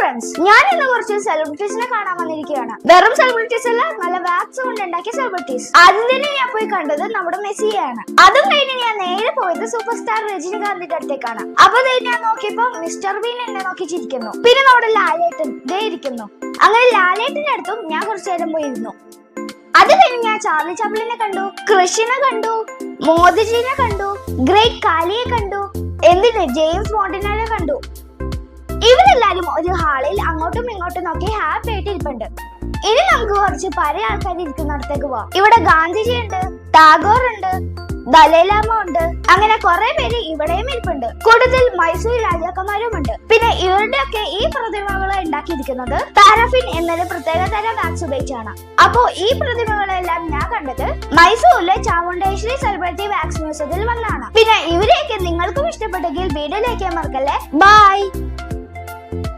Friends, ഞാൻ ഇന്ന് കുറച്ച് സെലിബ്രിറ്റീസിനെ കാണാൻ വന്നിരിക്കുകയാണ്. വെറും സെലിബ്രിറ്റീസ് അല്ല, നല്ല വാക്സ് കൊണ്ട് ഉണ്ടാക്കിയ സെലിബ്രിറ്റീസ്. ആദ്യം തന്നെ ഞാൻ പോയി കണ്ടത് നമ്മുടെ മെസ്സിയെയാണ്. അതും കഴിഞ്ഞ് ഞാൻ നേരെ പോയത് സൂപ്പർ സ്റ്റാർ രജനികാന്തിന്റെ അടുത്തേക്കാണ്. അപ്പൊ ഞാൻ നോക്കിയപ്പോ മിസ്റ്റർ ബീൻ എന്നെ നോക്കി ചിരിക്കുന്നു. പിന്നെ നമ്മുടെ ലാലേട്ടൻ ദേ ഇരിക്കുന്നു. അങ്ങനെ ലാലേട്ടന്റെ അടുത്തും ഞാൻ കുറച്ചു നേരം പോയിരുന്നു. അത് കഴിഞ്ഞ് ഞാൻ ചാർലി ചാപ്ലിനെ കണ്ടു, കൃഷിനെ കണ്ടു, മോദിജിനെ കണ്ടു, ഗ്രേറ്റ് കാലിയെ കണ്ടു, എന്തിന് ജെയിംസ് ബോണ്ടിനെ കണ്ടു. ഇവരെല്ലാരും ഒരു ഹാളിൽ അങ്ങോട്ടും ഇങ്ങോട്ടും നോക്കി ഹാപ്പി ആയിട്ട് ഇരിപ്പുണ്ട്. ഇനി നമുക്ക് കുറച്ച് പഴയ ആൾക്കാർ ഇരിക്കുന്നിടത്തേക്ക് പോവാം. ഇവിടെ ഗാന്ധിജി ഉണ്ട്, ടാഗോർ ഉണ്ട്, ദലൈലാമ ഉണ്ട്, അങ്ങനെ കുറെ പേര് ഇവിടെയും ഇരിപ്പുണ്ട്. കൂടുതൽ മൈസൂർ രാജാക്കന്മാരും ഉണ്ട്. പിന്നെ ഇവരുടെയൊക്കെ ഈ പ്രതിമകളെ ഉണ്ടാക്കിയിരിക്കുന്നത് പാരഫിൻ എന്നൊരു പ്രത്യേക തരം വാക്സ് ഉപയോഗിച്ചാണ്. അപ്പോ ഈ പ്രതിമകളെല്ലാം ഞാൻ കണ്ടത് മൈസൂരിലെ ചാമുണ്ടേശ്വരി സെലിബ്രിറ്റി വാക്സ് മ്യൂസിയത്തിൽ വന്നാണ്. പിന്നെ ഇവരെയൊക്കെ നിങ്ങൾക്കും ഇഷ്ടപ്പെട്ടെങ്കിൽ വീഡിയോ ലൈക്ക് ചെയ്യാൻ മറക്കല്ലേ. ബൈ.